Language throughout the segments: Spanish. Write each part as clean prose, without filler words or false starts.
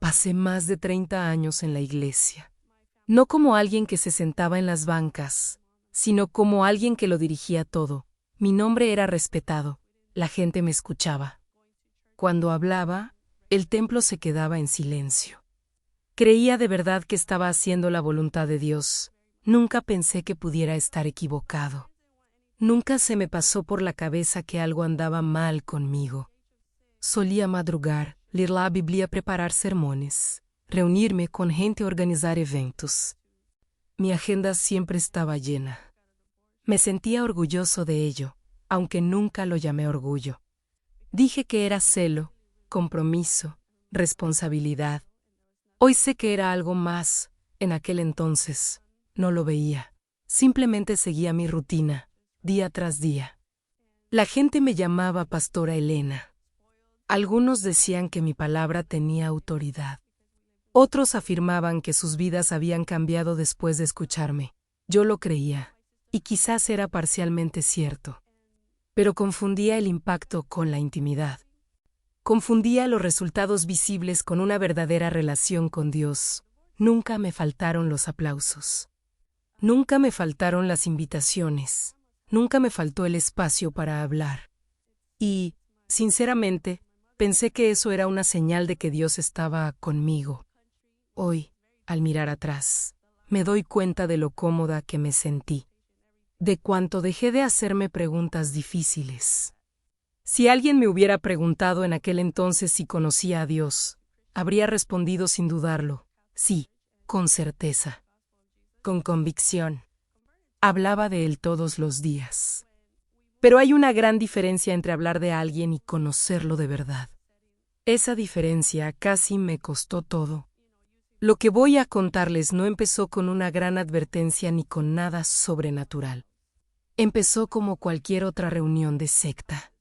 Pasé más de 30 años en la iglesia. No como alguien que se sentaba en las bancas, sino como alguien que lo dirigía todo. Mi nombre era respetado, la gente me escuchaba. Cuando hablaba, el templo se quedaba en silencio. Creía de verdad que estaba haciendo la voluntad de Dios. Nunca pensé que pudiera estar equivocado. Nunca se me pasó por la cabeza que algo andaba mal conmigo. Solía madrugar, ler la Biblia, preparar sermones, reunirme con gente a organizar eventos. Mi agenda siempre estaba llena. Me sentía orgulloso de ello, aunque nunca lo llamé orgullo. Dije que era celo, compromiso, responsabilidad. Hoy sé que era algo más. En aquel entonces, no lo veía. Simplemente seguía mi rutina, día tras día. La gente me llamaba Pastora Elena. Algunos decían que mi palabra tenía autoridad. Otros afirmaban que sus vidas habían cambiado después de escucharme. Yo lo creía, y quizás era parcialmente cierto. Pero confundía el impacto con la intimidad. Confundía los resultados visibles con una verdadera relación con Dios. Nunca me faltaron los aplausos. Nunca me faltaron las invitaciones. Nunca me faltó el espacio para hablar. Y, sinceramente, pensé que eso era una señal de que Dios estaba conmigo. Hoy, al mirar atrás, me doy cuenta de lo cómoda que me sentí, de cuánto dejé de hacerme preguntas difíciles. Si alguien me hubiera preguntado en aquel entonces si conocía a Dios, habría respondido sin dudarlo, sí, con certeza, con convicción. Hablaba de Él todos los días. Pero hay una gran diferencia entre hablar de alguien y conocerlo de verdad. Esa diferencia casi me costó todo. Lo que voy a contarles no empezó con una gran advertencia ni con nada sobrenatural. Empezó como cualquier otra reunión de secta.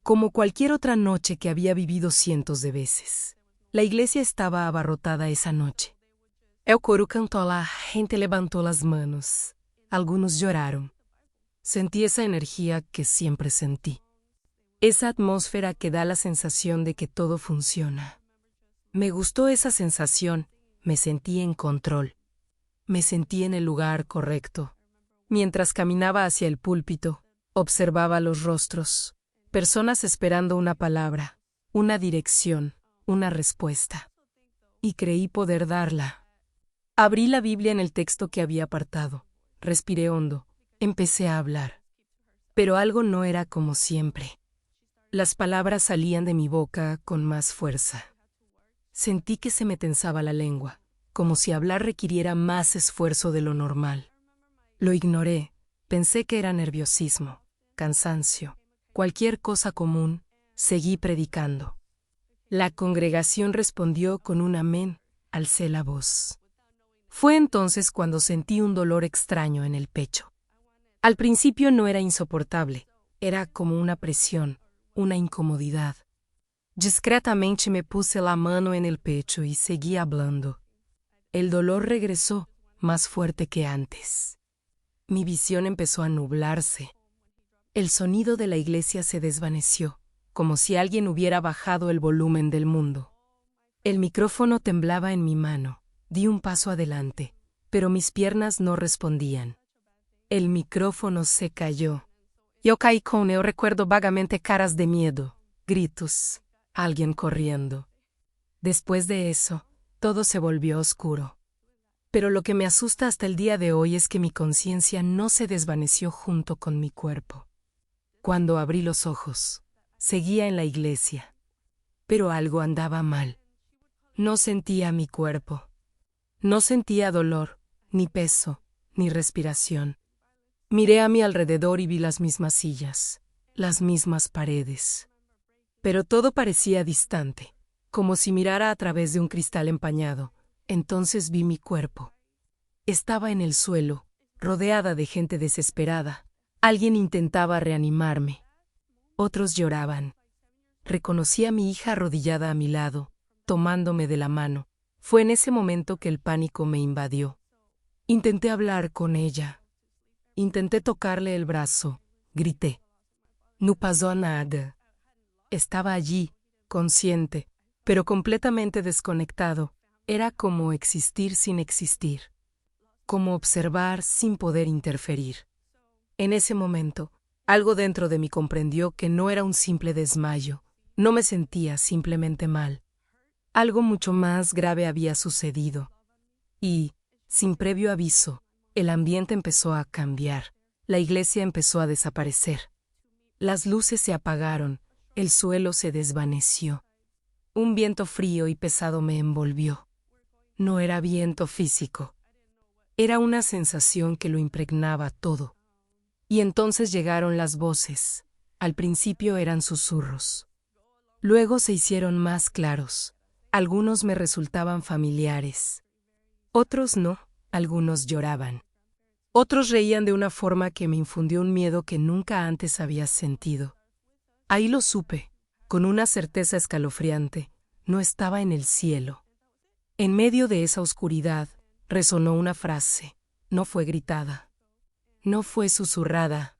Como cualquier otra noche que había vivido cientos de veces. La iglesia estaba abarrotada esa noche. El coro cantó, la gente levantó las manos. Algunos lloraron. Sentí esa energía que siempre sentí. Esa atmósfera que da la sensación de que todo funciona. Me gustó esa sensación, me sentí en control. Me sentí en el lugar correcto. Mientras caminaba hacia el púlpito, observaba los rostros. Personas esperando una palabra, una dirección, una respuesta. Y creí poder darla. Abrí la Biblia en el texto que había apartado. Respiré hondo. Empecé a hablar. Pero algo no era como siempre. Las palabras salían de mi boca con más fuerza. Sentí que se me tensaba la lengua, como si hablar requiriera más esfuerzo de lo normal. Lo ignoré. Pensé que era nerviosismo, cansancio, cualquier cosa común. Seguí predicando. La congregación respondió con un amén. Alcé la voz. Fue entonces cuando sentí un dolor extraño en el pecho. Al principio no era insoportable, era como una presión, una incomodidad. Discretamente me puse la mano en el pecho y seguí hablando. El dolor regresó, más fuerte que antes. Mi visión empezó a nublarse. El sonido de la iglesia se desvaneció, como si alguien hubiera bajado el volumen del mundo. El micrófono temblaba en mi mano. Di un paso adelante, pero mis piernas no respondían. El micrófono se cayó. Yo caí yo recuerdo vagamente caras de miedo, gritos, alguien corriendo. Después de eso, todo se volvió oscuro. Pero lo que me asusta hasta el día de hoy es que mi conciencia no se desvaneció junto con mi cuerpo. Cuando abrí los ojos, seguía en la iglesia. Pero algo andaba mal. No sentía mi cuerpo. No sentía dolor, ni peso, ni respiración. Miré a mi alrededor y vi las mismas sillas, las mismas paredes. Pero todo parecía distante, como si mirara a través de un cristal empañado. Entonces vi mi cuerpo. Estaba en el suelo, rodeada de gente desesperada. Alguien intentaba reanimarme. Otros lloraban. Reconocí a mi hija arrodillada a mi lado, tomándome de la mano. Fue en ese momento que el pánico me invadió. Intenté hablar con ella. Intenté tocarle el brazo. Grité. No pasó nada. Estaba allí, consciente, pero completamente desconectado. Era como existir sin existir, como observar sin poder interferir. En ese momento, algo dentro de mí comprendió que no era un simple desmayo, no me sentía simplemente mal. Algo mucho más grave había sucedido. Y, sin previo aviso, el ambiente empezó a cambiar, la iglesia empezó a desaparecer. Las luces se apagaron, el suelo se desvaneció. Un viento frío y pesado me envolvió. No era viento físico. Era una sensación que lo impregnaba todo. Y entonces llegaron las voces. Al principio eran susurros. Luego se hicieron más claros. Algunos me resultaban familiares. Otros no, algunos lloraban. Otros reían de una forma que me infundió un miedo que nunca antes había sentido. Ahí lo supe, con una certeza escalofriante, no estaba en el cielo. En medio de esa oscuridad, resonó una frase. No fue gritada. No fue susurrada.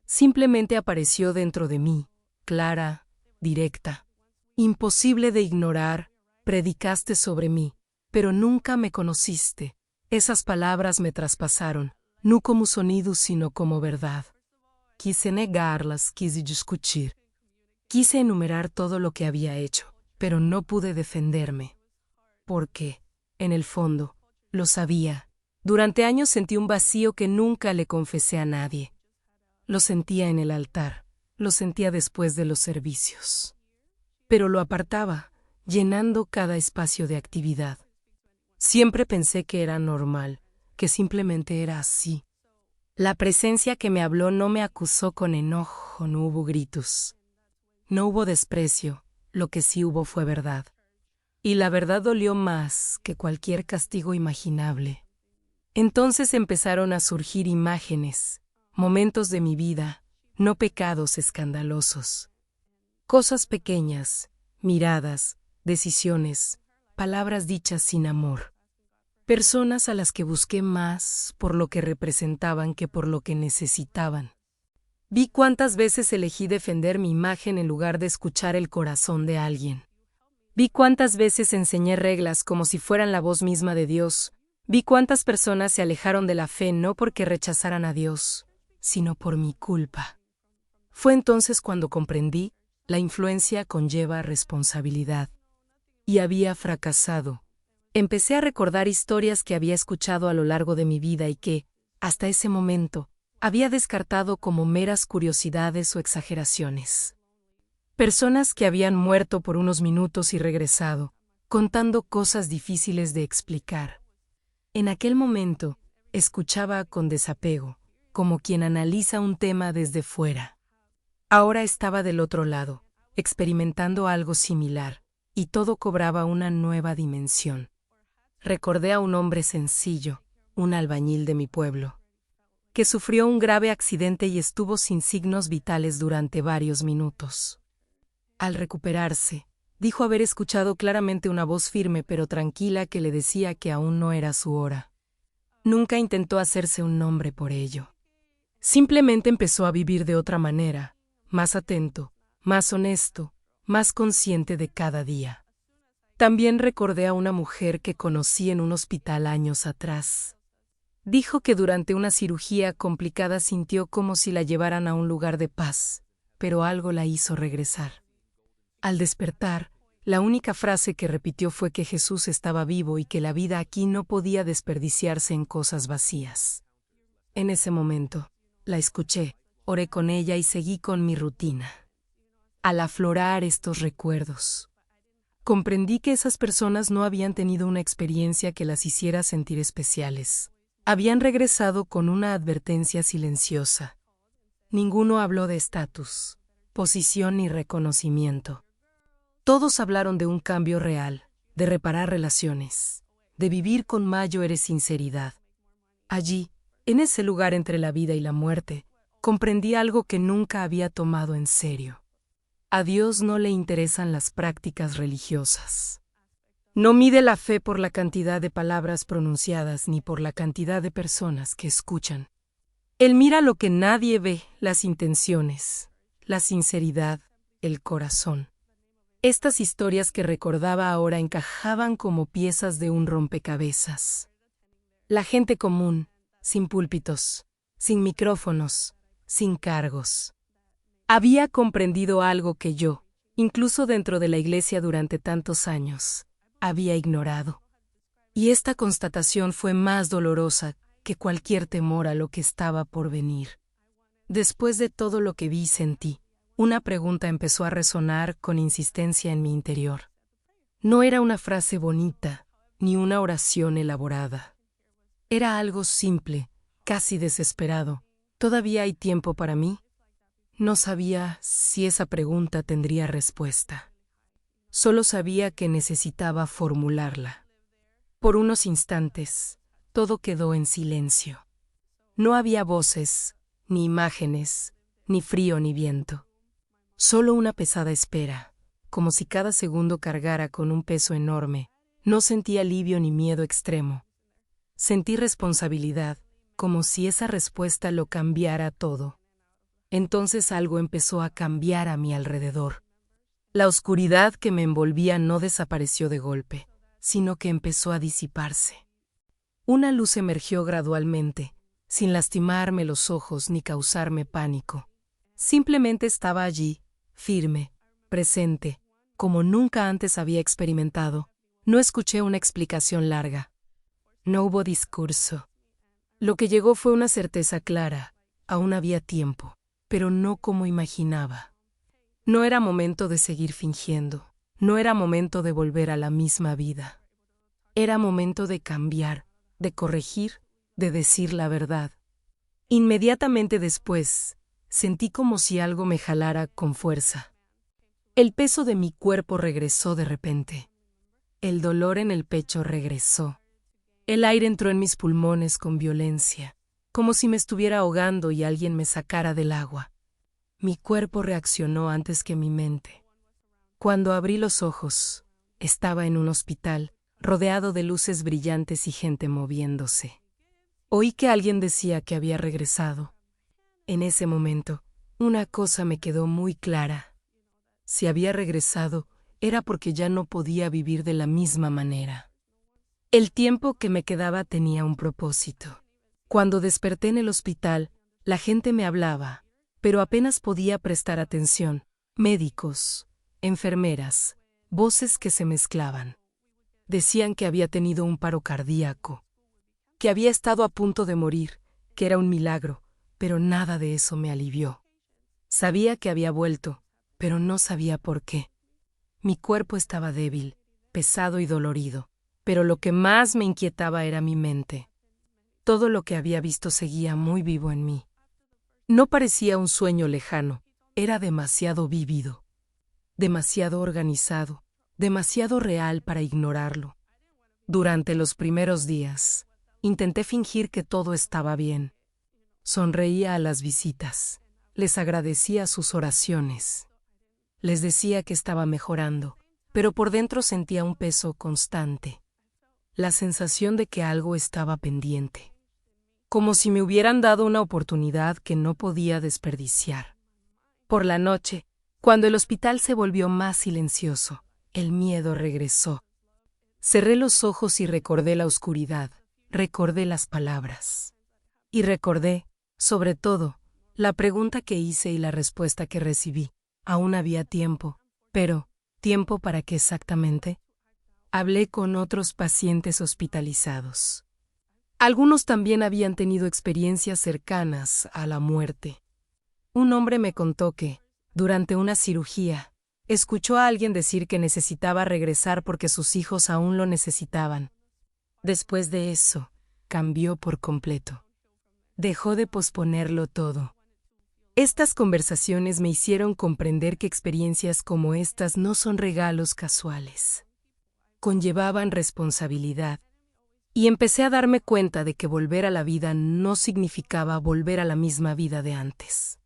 Simplemente apareció dentro de mí, clara, directa. Imposible de ignorar, predicaste sobre mí, pero nunca me conociste. Esas palabras me traspasaron, no como sonido, sino como verdad. Quise negarlas, quise discutir. Quise enumerar todo lo que había hecho, pero no pude defenderme. Porque, en el fondo, lo sabía. Durante años sentí un vacío que nunca le confesé a nadie. Lo sentía en el altar, lo sentía después de los servicios. Pero lo apartaba, llenando cada espacio de actividad. Siempre pensé que era normal, que simplemente era así. La presencia que me habló no me acusó con enojo, no hubo gritos. No hubo desprecio, lo que sí hubo fue verdad. Y la verdad dolió más que cualquier castigo imaginable. Entonces empezaron a surgir imágenes, momentos de mi vida, no pecados escandalosos. Cosas pequeñas, miradas, decisiones, palabras dichas sin amor. Personas a las que busqué más por lo que representaban que por lo que necesitaban. Vi cuántas veces elegí defender mi imagen en lugar de escuchar el corazón de alguien. Vi cuántas veces enseñé reglas como si fueran la voz misma de Dios. Vi cuántas personas se alejaron de la fe no porque rechazaran a Dios, sino por mi culpa. Fue entonces cuando comprendí, la influencia conlleva responsabilidad. Y había fracasado. Empecé a recordar historias que había escuchado a lo largo de mi vida y que, hasta ese momento, había descartado como meras curiosidades o exageraciones. Personas que habían muerto por unos minutos y regresado, contando cosas difíciles de explicar. En aquel momento, escuchaba con desapego, como quien analiza un tema desde fuera. Ahora estaba del otro lado, experimentando algo similar, y todo cobraba una nueva dimensión. Recordé a un hombre sencillo, un albañil de mi pueblo, que sufrió un grave accidente y estuvo sin signos vitales durante varios minutos. Al recuperarse, dijo haber escuchado claramente una voz firme pero tranquila que le decía que aún no era su hora. Nunca intentó hacerse un nombre por ello. Simplemente empezó a vivir de otra manera, más atento, más honesto, más consciente de cada día. También recordé a una mujer que conocí en un hospital años atrás. Dijo que durante una cirugía complicada sintió como si la llevaran a un lugar de paz, pero algo la hizo regresar. Al despertar, la única frase que repitió fue que Jesús estaba vivo y que la vida aquí no podía desperdiciarse en cosas vacías. En ese momento, la escuché, oré con ella y seguí con mi rutina. Al aflorar estos recuerdos, comprendí que esas personas no habían tenido una experiencia que las hiciera sentir especiales. Habían regresado con una advertencia silenciosa. Ninguno habló de estatus, posición ni reconocimiento. Todos hablaron de un cambio real, de reparar relaciones, de vivir con mayor sinceridad. Allí, en ese lugar entre la vida y la muerte, comprendí algo que nunca había tomado en serio. A Dios no le interesan las prácticas religiosas. No mide la fe por la cantidad de palabras pronunciadas ni por la cantidad de personas que escuchan. Él mira lo que nadie ve, las intenciones, la sinceridad, el corazón. Estas historias que recordaba ahora encajaban como piezas de un rompecabezas. La gente común, sin púlpitos, sin micrófonos, sin cargos. Había comprendido algo que yo, incluso dentro de la iglesia durante tantos años, había ignorado. Y esta constatación fue más dolorosa que cualquier temor a lo que estaba por venir. Después de todo lo que vi y sentí, una pregunta empezó a resonar con insistencia en mi interior. No era una frase bonita, ni una oración elaborada. Era algo simple, casi desesperado. ¿Todavía hay tiempo para mí? No sabía si esa pregunta tendría respuesta. Solo sabía que necesitaba formularla. Por unos instantes, todo quedó en silencio. No había voces, ni imágenes, ni frío ni viento. Solo una pesada espera, como si cada segundo cargara con un peso enorme. No sentí alivio ni miedo extremo. Sentí responsabilidad, como si esa respuesta lo cambiara todo. Entonces algo empezó a cambiar a mi alrededor. La oscuridad que me envolvía no desapareció de golpe, sino que empezó a disiparse. Una luz emergió gradualmente, sin lastimarme los ojos ni causarme pánico. Simplemente estaba allí, firme, presente, como nunca antes había experimentado. No escuché una explicación larga. No hubo discurso. Lo que llegó fue una certeza clara. Aún había tiempo, pero no como imaginaba. No era momento de seguir fingiendo. No era momento de volver a la misma vida. Era momento de cambiar, de corregir, de decir la verdad. Inmediatamente después, sentí como si algo me jalara con fuerza. El peso de mi cuerpo regresó de repente. El dolor en el pecho regresó. El aire entró en mis pulmones con violencia, como si me estuviera ahogando y alguien me sacara del agua. Mi cuerpo reaccionó antes que mi mente. Cuando abrí los ojos, estaba en un hospital, rodeado de luces brillantes y gente moviéndose. Oí que alguien decía que había regresado. En ese momento, una cosa me quedó muy clara. Si había regresado, era porque ya no podía vivir de la misma manera. El tiempo que me quedaba tenía un propósito. Cuando desperté en el hospital, la gente me hablaba, pero apenas podía prestar atención. Médicos, enfermeras, voces que se mezclaban. Decían que había tenido un paro cardíaco, que había estado a punto de morir, que era un milagro, pero nada de eso me alivió. Sabía que había vuelto, pero no sabía por qué. Mi cuerpo estaba débil, pesado y dolorido, pero lo que más me inquietaba era mi mente. Todo lo que había visto seguía muy vivo en mí. No parecía un sueño lejano, era demasiado vívido, demasiado organizado, demasiado real para ignorarlo. Durante los primeros días, intenté fingir que todo estaba bien. Sonreía a las visitas, les agradecía sus oraciones. Les decía que estaba mejorando, pero por dentro sentía un peso constante, la sensación de que algo estaba pendiente, como si me hubieran dado una oportunidad que no podía desperdiciar. Por la noche, cuando el hospital se volvió más silencioso, el miedo regresó. Cerré los ojos y recordé la oscuridad, recordé las palabras. Y recordé, sobre todo, la pregunta que hice y la respuesta que recibí. Aún había tiempo, pero ¿tiempo para qué exactamente? Hablé con otros pacientes hospitalizados. Algunos también habían tenido experiencias cercanas a la muerte. Un hombre me contó que, durante una cirugía, escuchó a alguien decir que necesitaba regresar porque sus hijos aún lo necesitaban. Después de eso, cambió por completo. Dejó de posponerlo todo. Estas conversaciones me hicieron comprender que experiencias como estas no son regalos casuales. Conllevaban responsabilidad. Y empecé a darme cuenta de que volver a la vida no significaba volver a la misma vida de antes.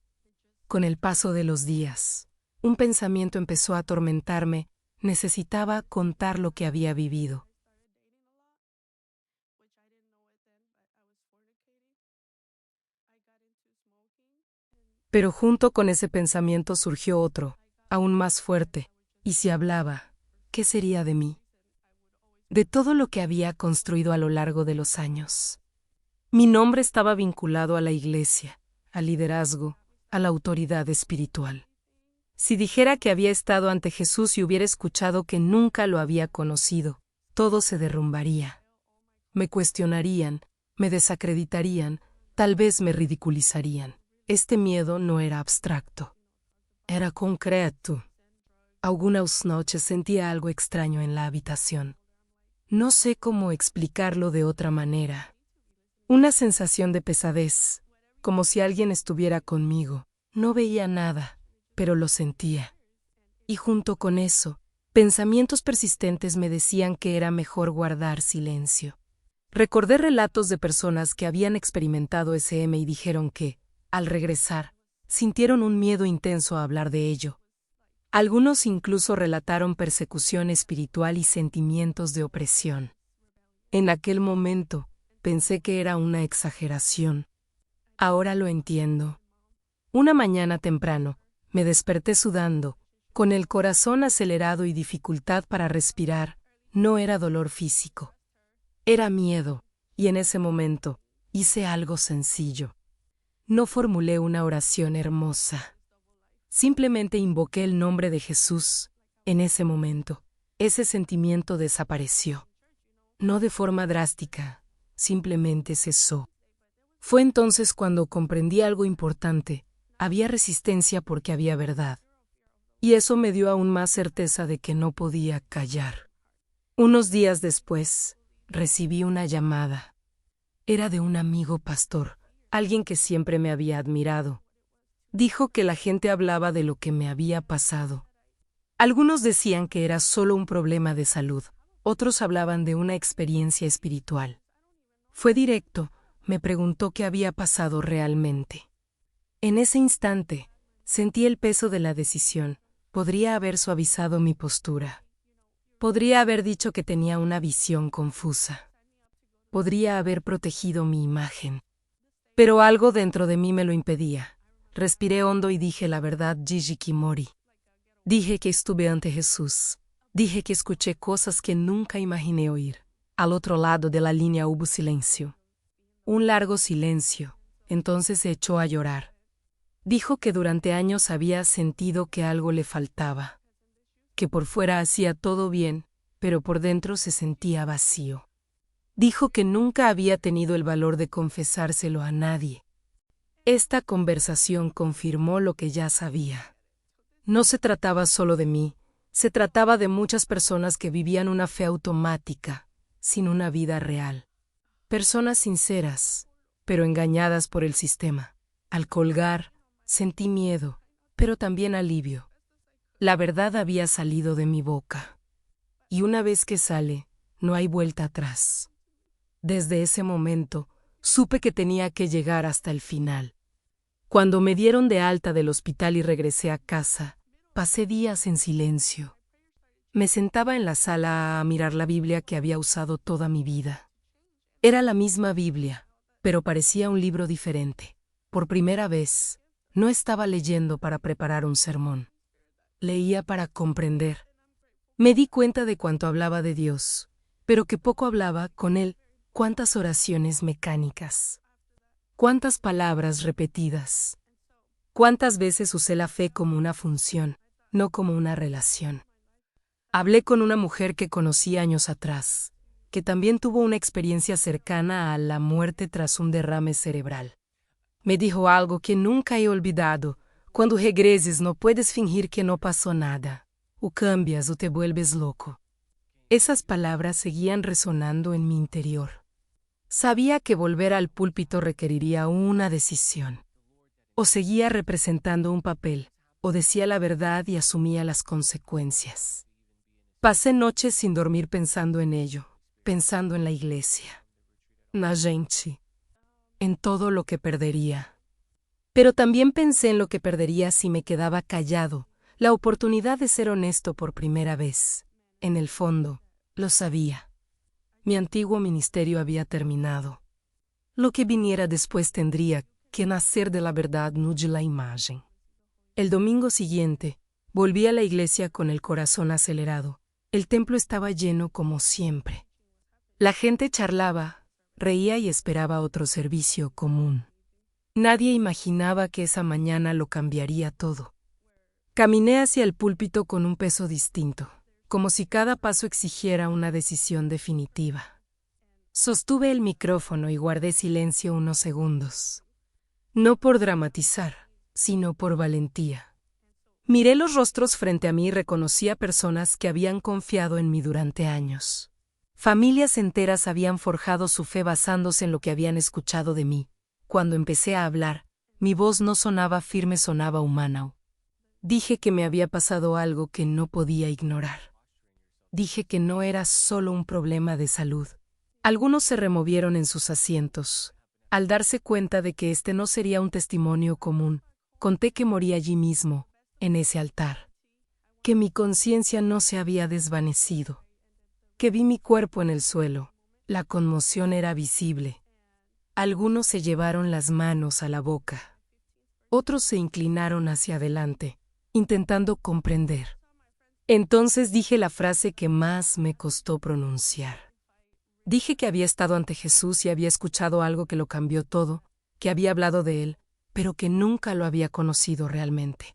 Con el paso de los días, un pensamiento empezó a atormentarme. Necesitaba contar lo que había vivido. Pero junto con ese pensamiento surgió otro, aún más fuerte. Y si hablaba, ¿qué sería de mí? De todo lo que había construido a lo largo de los años. Mi nombre estaba vinculado a la iglesia, al liderazgo, a la autoridad espiritual. Si dijera que había estado ante Jesús y hubiera escuchado que nunca lo había conocido, todo se derrumbaría. Me cuestionarían, me desacreditarían, tal vez me ridiculizarían. Este miedo no era abstracto. Era concreto. Algunas noches sentía algo extraño en la habitación. No sé cómo explicarlo de otra manera. Una sensación de pesadez, como si alguien estuviera conmigo. No veía nada, pero lo sentía. Y junto con eso, pensamientos persistentes me decían que era mejor guardar silencio. Recordé relatos de personas que habían experimentado SM y dijeron que, al regresar, sintieron un miedo intenso a hablar de ello. Algunos incluso relataron persecución espiritual y sentimientos de opresión. En aquel momento, pensé que era una exageración. Ahora lo entiendo. Una mañana temprano, me desperté sudando, con el corazón acelerado y dificultad para respirar. No era dolor físico. Era miedo, y en ese momento, hice algo sencillo. No formulé una oración hermosa. Simplemente invoqué el nombre de Jesús. En ese momento, ese sentimiento desapareció. No de forma drástica, simplemente cesó. Fue entonces cuando comprendí algo importante. Había resistencia porque había verdad. Y eso me dio aún más certeza de que no podía callar. Unos días después, recibí una llamada. Era de un amigo pastor, alguien que siempre me había admirado. Dijo que la gente hablaba de lo que me había pasado. Algunos decían que era solo un problema de salud, otros hablaban de una experiencia espiritual. Fue directo, me preguntó qué había pasado realmente. En ese instante, sentí el peso de la decisión. Podría haber suavizado mi postura. Podría haber dicho que tenía una visión confusa. Podría haber protegido mi imagen. Pero algo dentro de mí me lo impedía. Respiré hondo y dije la verdad, Gigi Kimori. Dije que estuve ante Jesús. Dije que escuché cosas que nunca imaginé oír. Al otro lado de la línea hubo silencio. Un largo silencio. Entonces se echó a llorar. Dijo que durante años había sentido que algo le faltaba. Que por fuera hacía todo bien, pero por dentro se sentía vacío. Dijo que nunca había tenido el valor de confesárselo a nadie. Esta conversación confirmó lo que ya sabía. No se trataba solo de mí, se trataba de muchas personas que vivían una fe automática, sin una vida real. Personas sinceras, pero engañadas por el sistema. Al colgar, sentí miedo, pero también alivio. La verdad había salido de mi boca. Y una vez que sale, no hay vuelta atrás. Desde ese momento, supe que tenía que llegar hasta el final. Cuando me dieron de alta del hospital y regresé a casa, pasé días en silencio. Me sentaba en la sala a mirar la Biblia que había usado toda mi vida. Era la misma Biblia, pero parecía un libro diferente. Por primera vez, no estaba leyendo para preparar un sermón. Leía para comprender. Me di cuenta de cuánto hablaba de Dios, pero que poco hablaba con Él. Cuántas oraciones mecánicas. Cuántas palabras repetidas. Cuántas veces usé la fe como una función, no como una relación. Hablé con una mujer que conocí años atrás, que también tuvo una experiencia cercana a la muerte tras un derrame cerebral. Me dijo algo que nunca he olvidado. Cuando regreses no puedes fingir que no pasó nada. O cambias o te vuelves loco. Esas palabras seguían resonando en mi interior. Sabía que volver al púlpito requeriría una decisión. O seguía representando un papel, o decía la verdad y asumía las consecuencias. Pasé noches sin dormir pensando en ello, pensando en la iglesia, na gente, en todo lo que perdería. Pero también pensé en lo que perdería si me quedaba callado, la oportunidad de ser honesto por primera vez. En el fondo, lo sabía. Mi antiguo ministerio había terminado. Lo que viniera después tendría que nacer de la verdad, no de la imagen. El domingo siguiente, Volví a la iglesia con el corazón acelerado. El templo estaba lleno como siempre. La gente charlaba, reía y esperaba otro servicio común. Nadie imaginaba que esa mañana lo cambiaría todo. Caminé hacia el púlpito con un peso distinto, como si cada paso exigiera una decisión definitiva. Sostuve el micrófono y guardé silencio unos segundos. No por dramatizar, sino por valentía. Miré los rostros frente a mí y reconocí a personas que habían confiado en mí durante años. Familias enteras habían forjado su fe basándose en lo que habían escuchado de mí. Cuando empecé a hablar, mi voz no sonaba firme, sonaba humana. Dije que me había pasado algo que no podía ignorar. Dije que no era solo un problema de salud. Algunos se removieron en sus asientos. Al darse cuenta de que este no sería un testimonio común, conté que morí allí mismo, en ese altar. Que mi conciencia no se había desvanecido. Que vi mi cuerpo en el suelo. La conmoción era visible. Algunos se llevaron las manos a la boca. Otros se inclinaron hacia adelante, intentando comprender. Entonces dije la frase que más me costó pronunciar. Dije que había estado ante Jesús y había escuchado algo que lo cambió todo, que había hablado de él, pero que nunca lo había conocido realmente.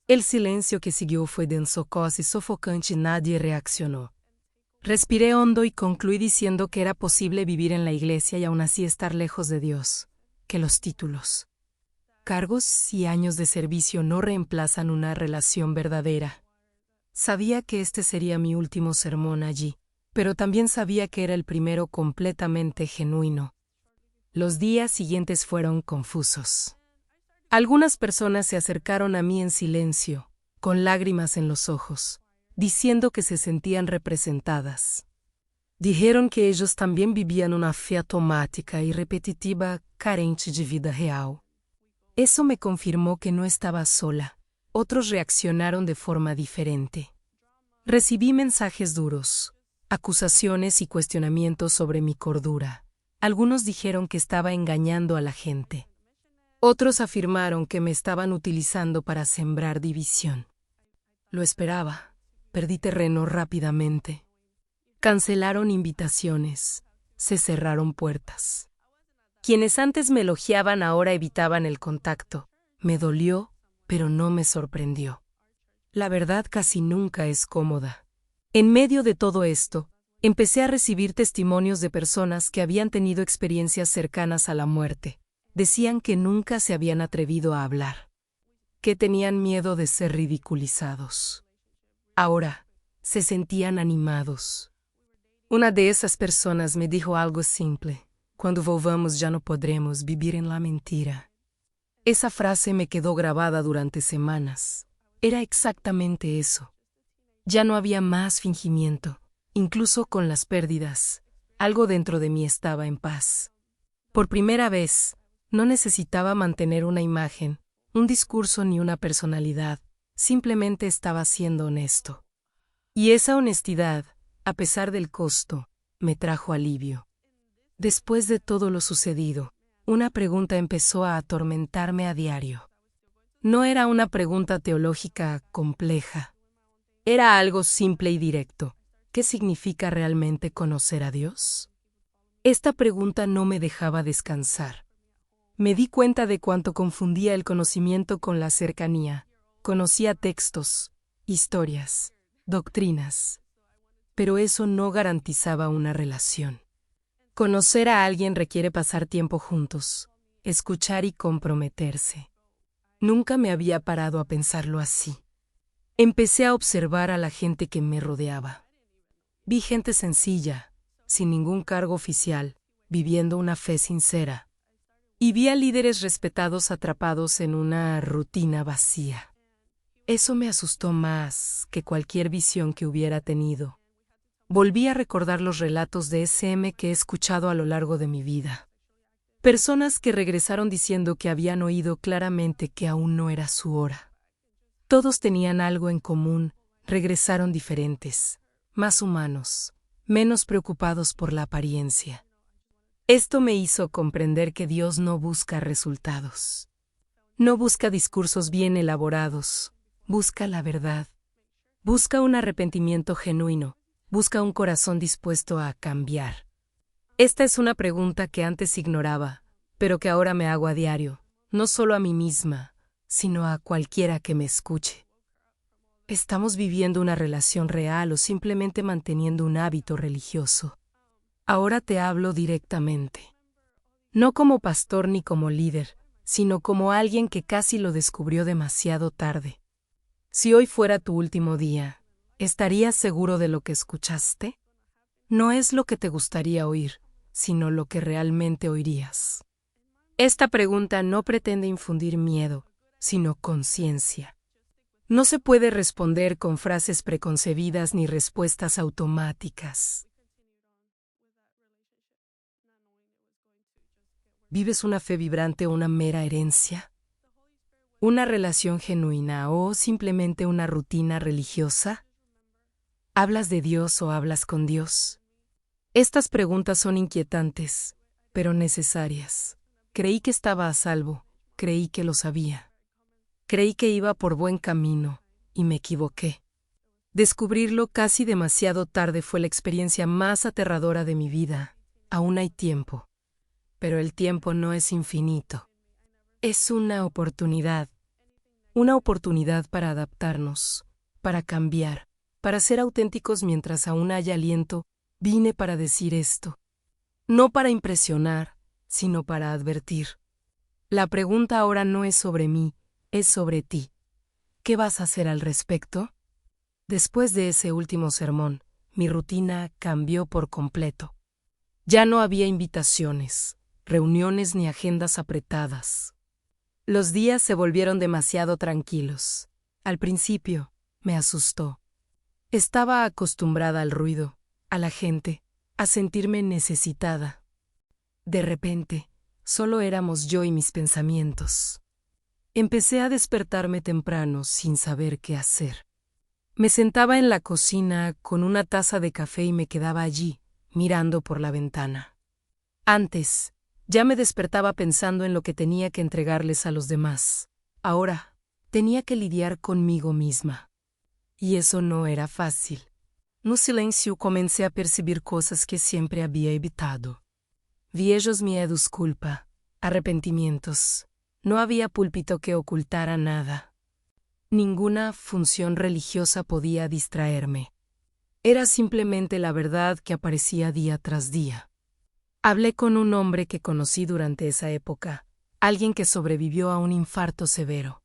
El silencio que siguió fue denso, casi sofocante y nadie reaccionó. Respiré hondo y concluí diciendo que era posible vivir en la iglesia y aún así estar lejos de Dios, que los títulos, cargos y años de servicio no reemplazan una relación verdadera. Sabía que este sería mi último sermón allí, pero también sabía que era el primero completamente genuino. Los días siguientes fueron confusos. Algunas personas se acercaron a mí en silencio, con lágrimas en los ojos, diciendo que se sentían representadas. Dijeron que ellos también vivían una fe automática y repetitiva, carente de vida real. Eso me confirmó que no estaba sola. Otros reaccionaron de forma diferente. Recibí mensajes duros, acusaciones y cuestionamientos sobre mi cordura. Algunos dijeron que estaba engañando a la gente. Otros afirmaron que me estaban utilizando para sembrar división. Lo esperaba. Perdí terreno rápidamente. Cancelaron invitaciones. Se cerraron puertas. Quienes antes me elogiaban ahora evitaban el contacto. Me dolió, pero no me sorprendió. La verdad casi nunca es cómoda. En medio de todo esto, empecé a recibir testimonios de personas que habían tenido experiencias cercanas a la muerte. Decían que nunca se habían atrevido a hablar, que tenían miedo de ser ridiculizados. Ahora, se sentían animados. Una de esas personas me dijo algo simple: cuando volvamos ya no podremos vivir en la mentira. Esa frase me quedó grabada durante semanas. Era exactamente eso. Ya no había más fingimiento, incluso con las pérdidas. Algo dentro de mí estaba en paz. Por primera vez, no necesitaba mantener una imagen, un discurso ni una personalidad. Simplemente estaba siendo honesto. Y esa honestidad, a pesar del costo, me trajo alivio. Después de todo lo sucedido, una pregunta empezó a atormentarme a diario. No era una pregunta teológica compleja. Era algo simple y directo. ¿Qué significa realmente conocer a Dios? Esta pregunta no me dejaba descansar. Me di cuenta de cuánto confundía el conocimiento con la cercanía. Conocía textos, historias, doctrinas. Pero eso no garantizaba una relación. Conocer a alguien requiere pasar tiempo juntos, escuchar y comprometerse. Nunca me había parado a pensarlo así. Empecé a observar a la gente que me rodeaba. Vi gente sencilla, sin ningún cargo oficial, viviendo una fe sincera. Y vi a líderes respetados atrapados en una rutina vacía. Eso me asustó más que cualquier visión que hubiera tenido. Volví a recordar los relatos de SM que he escuchado a lo largo de mi vida. Personas que regresaron diciendo que habían oído claramente que aún no era su hora. Todos tenían algo en común, regresaron diferentes, más humanos, menos preocupados por la apariencia. Esto me hizo comprender que Dios no busca resultados. No busca discursos bien elaborados, Busca la verdad. Busca un arrepentimiento genuino. Busca un corazón dispuesto a cambiar. Esta es una pregunta que antes ignoraba, pero que ahora me hago a diario, no solo a mí misma, sino a cualquiera que me escuche. ¿Estamos viviendo una relación real o simplemente manteniendo un hábito religioso? Ahora te hablo directamente. No como pastor ni como líder, sino como alguien que casi lo descubrió demasiado tarde. Si hoy fuera tu último día, ¿estarías seguro de lo que escuchaste? No es lo que te gustaría oír, sino lo que realmente oirías. Esta pregunta no pretende infundir miedo, sino conciencia. No se puede responder con frases preconcebidas ni respuestas automáticas. ¿Vives una fe vibrante o una mera herencia? ¿Una relación genuina o simplemente una rutina religiosa? ¿Hablas de Dios o hablas con Dios? Estas preguntas son inquietantes, pero necesarias. Creí que estaba a salvo, creí que lo sabía. Creí que iba por buen camino, y me equivoqué. Descubrirlo casi demasiado tarde fue la experiencia más aterradora de mi vida. Aún hay tiempo. Pero el tiempo no es infinito. Es una oportunidad para adaptarnos, para cambiar, para ser auténticos mientras aún haya aliento. Vine para decir esto, no para impresionar, sino para advertir. La pregunta ahora no es sobre mí, es sobre ti. ¿Qué vas a hacer al respecto? Después de ese último sermón, mi rutina cambió por completo. Ya no había invitaciones, reuniones ni agendas apretadas. Los días se volvieron demasiado tranquilos. Al principio, me asustó. Estaba acostumbrada al ruido, a la gente, a sentirme necesitada. De repente, solo éramos yo y mis pensamientos. Empecé a despertarme temprano sin saber qué hacer. Me sentaba en la cocina con una taza de café y me quedaba allí, mirando por la ventana. Antes, ya me despertaba pensando en lo que tenía que entregarles a los demás. Ahora, tenía que lidiar conmigo misma. Y eso no era fácil. No silêncio comencé a percibir cosas que siempre había evitado. Viejos miedos, culpa, arrepentimientos. No había púlpito que ocultara nada. Ninguna función religiosa podía distraerme. Era simplemente la verdad que aparecía día tras día. Hablé con un hombre que conocí durante esa época, alguien que sobrevivió a un infarto severo.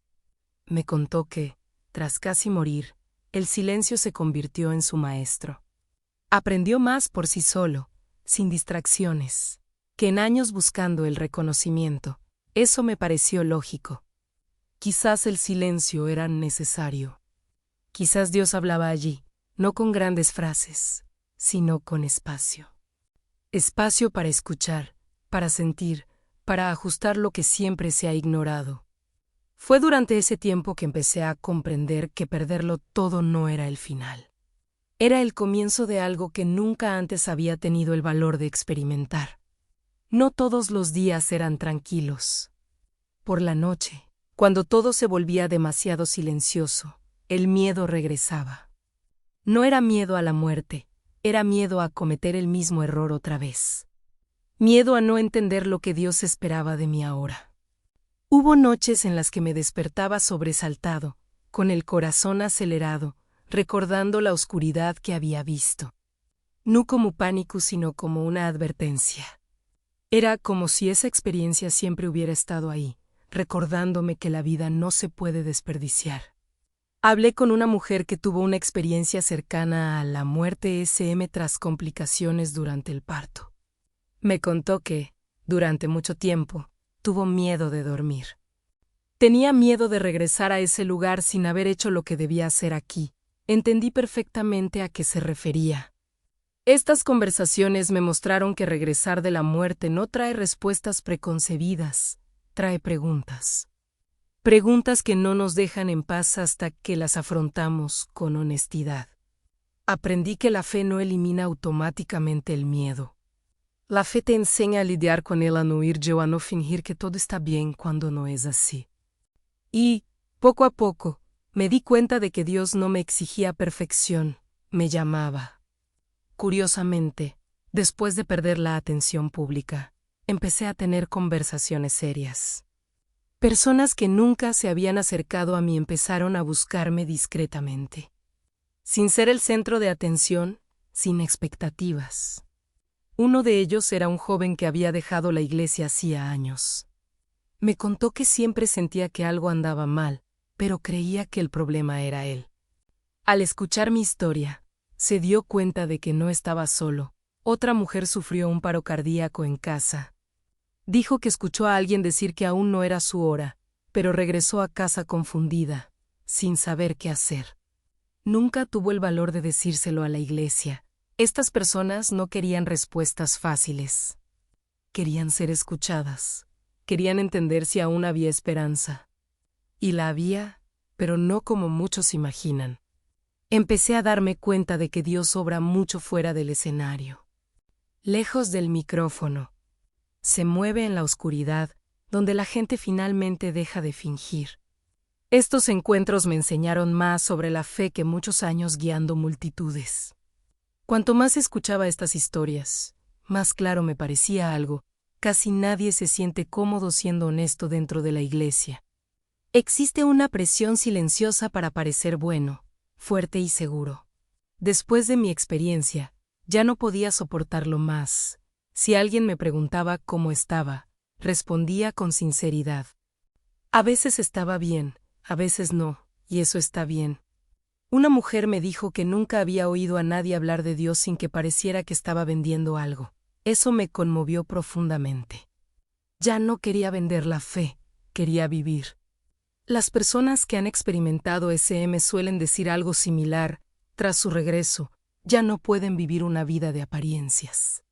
Me contó que, tras casi morir, el silencio se convirtió en su maestro. Aprendió más por sí solo, sin distracciones, que en años buscando el reconocimiento. Eso me pareció lógico. Quizás el silencio era necesario. Quizás Dios hablaba allí, no con grandes frases, sino con espacio. Espacio para escuchar, para sentir, para ajustar lo que siempre se ha ignorado. Fue durante ese tiempo que empecé a comprender que perderlo todo no era el final. Era el comienzo de algo que nunca antes había tenido el valor de experimentar. No todos los días eran tranquilos. Por la noche, cuando todo se volvía demasiado silencioso, el miedo regresaba. No era miedo a la muerte, era miedo a cometer el mismo error otra vez. Miedo a no entender lo que Dios esperaba de mí ahora. Hubo noches en las que me despertaba sobresaltado, con el corazón acelerado, recordando la oscuridad que había visto. No como pánico, sino como una advertencia. Era como si esa experiencia siempre hubiera estado ahí, recordándome que la vida no se puede desperdiciar. Hablé con una mujer que tuvo una experiencia cercana a la muerte SM tras complicaciones durante el parto. Me contó que, durante mucho tiempo, tuvo miedo de dormir. Tenía miedo de regresar a ese lugar sin haber hecho lo que debía hacer aquí. Entendí perfectamente a qué se refería. Estas conversaciones me mostraron que regresar de la muerte no trae respuestas preconcebidas, trae preguntas. Preguntas que no nos dejan en paz hasta que las afrontamos con honestidad. Aprendí que la fe no elimina automáticamente el miedo. La fe te enseña a lidiar con él, a no ir yo, a no fingir que todo está bien cuando no es así. Y, poco a poco, Me di cuenta de que Dios no me exigía perfección, me llamaba. Curiosamente, después de perder la atención pública, empecé a tener conversaciones serias. Personas que nunca se habían acercado a mí empezaron a buscarme discretamente. Sin ser el centro de atención, sin expectativas. Uno de ellos era un joven que había dejado la iglesia hacía años. Me contó que siempre sentía que algo andaba mal, pero creía que el problema era él. Al escuchar mi historia, se dio cuenta de que no estaba solo. Otra mujer sufrió un paro cardíaco en casa. Dijo que escuchó a alguien decir que aún no era su hora, pero regresó a casa confundida, sin saber qué hacer. Nunca tuvo el valor de decírselo a la iglesia. Estas personas no querían respuestas fáciles. Querían ser escuchadas. Querían entender si aún había esperanza. Y la había, pero no como muchos imaginan. Empecé a darme cuenta de que Dios obra mucho fuera del escenario. Lejos del micrófono. Se mueve en la oscuridad, donde la gente finalmente deja de fingir. Estos encuentros me enseñaron más sobre la fe que muchos años guiando multitudes. Cuanto más escuchaba estas historias, más claro me parecía algo. Casi nadie se siente cómodo siendo honesto dentro de la iglesia. Existe una presión silenciosa para parecer bueno, fuerte y seguro. Después de mi experiencia, ya no podía soportarlo más. Si alguien me preguntaba cómo estaba, respondía con sinceridad. A veces estaba bien, a veces no, y eso está bien. Una mujer me dijo que nunca había oído a nadie hablar de Dios sin que pareciera que estaba vendiendo algo. Eso me conmovió profundamente. Ya no quería vender la fe, quería vivir. Las personas que han experimentado SM suelen decir algo similar. Tras su regreso, ya no pueden vivir una vida de apariencias.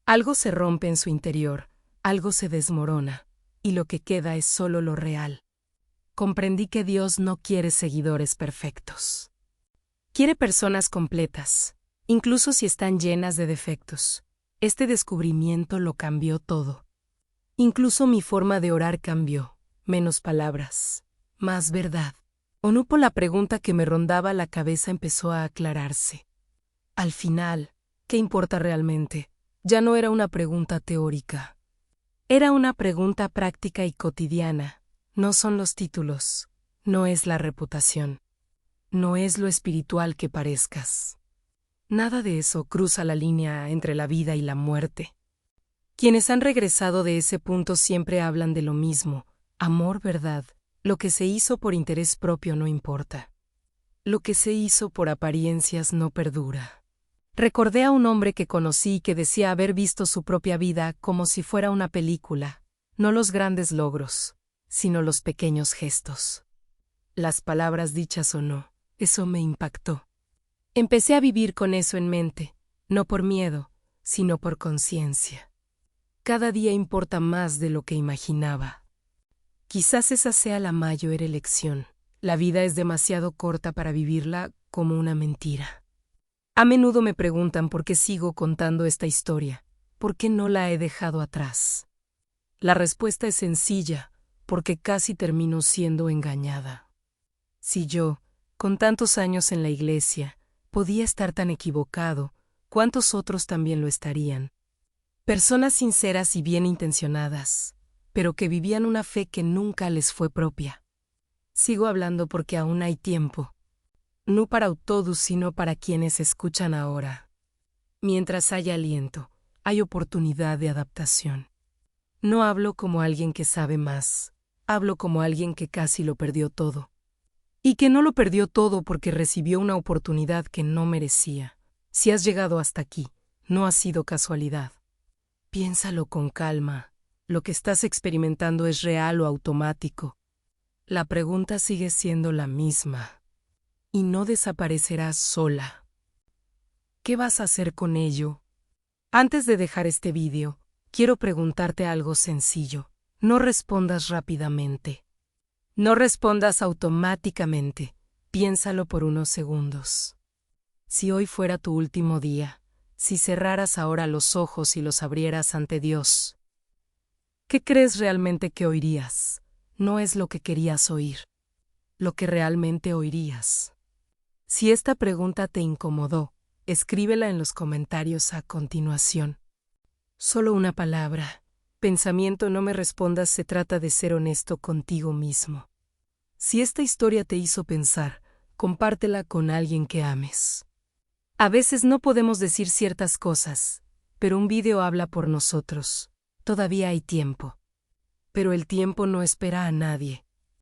Algo se rompe en su interior, algo se desmorona, y lo que queda es solo lo real. Comprendí que Dios no quiere seguidores perfectos. Quiere personas completas, incluso si están llenas de defectos. Este descubrimiento lo cambió todo. Incluso mi forma de orar cambió. Menos palabras, más verdad. Onupo, la pregunta que me rondaba la cabeza empezó a aclararse. Al final, ¿qué importa realmente? Ya no era una pregunta teórica. Era una pregunta práctica y cotidiana. No son los títulos, no es la reputación, no es lo espiritual que parezcas. Nada de eso cruza la línea entre la vida y la muerte. Quienes han regresado de ese punto siempre hablan de lo mismo. Amor, verdad. Lo que se hizo por interés propio no importa. Lo que se hizo por apariencias no perdura. Recordé a un hombre que conocí que decía haber visto su propia vida como si fuera una película, no los grandes logros, sino los pequeños gestos. Las palabras dichas o no, eso me impactó. Empecé a vivir con eso en mente, no por miedo, sino por conciencia. Cada día importa más de lo que imaginaba. Quizás esa sea la mayor elección. La vida es demasiado corta para vivirla como una mentira. A menudo me preguntan por qué sigo contando esta historia, por qué no la he dejado atrás. La respuesta es sencilla, porque casi termino siendo engañada. Si yo, con tantos años en la iglesia, podía estar tan equivocado, ¿cuántos otros también lo estarían? Personas sinceras y bien intencionadas, pero que vivían una fe que nunca les fue propia. Sigo hablando porque aún hay tiempo. No para todos, sino para quienes escuchan ahora. Mientras haya aliento, hay oportunidad de adaptación. No hablo como alguien que sabe más, hablo como alguien que casi lo perdió todo. Y que no lo perdió todo porque recibió una oportunidad que no merecía. Si has llegado hasta aquí, no ha sido casualidad. Piénsalo con calma. Lo que estás experimentando es real o automático. La pregunta sigue siendo la misma. Y no desaparecerás sola. ¿Qué vas a hacer con ello? Antes de dejar este vídeo, quiero preguntarte algo sencillo. No respondas rápidamente. No respondas automáticamente. Piénsalo por unos segundos. Si hoy fuera tu último día, si cerraras ahora los ojos y los abrieras ante Dios, ¿qué crees realmente que oirías? No es lo que querías oír. lo que realmente oirías. Si esta pregunta te incomodó, escríbela en los comentarios a continuación. Solo una palabra. Pensamiento, no me respondas, se trata de ser honesto contigo mismo. Si esta historia te hizo pensar, compártela con alguien que ames. A veces no podemos decir ciertas cosas, pero un video habla por nosotros. Todavía hay tiempo. Pero el tiempo no espera a nadie.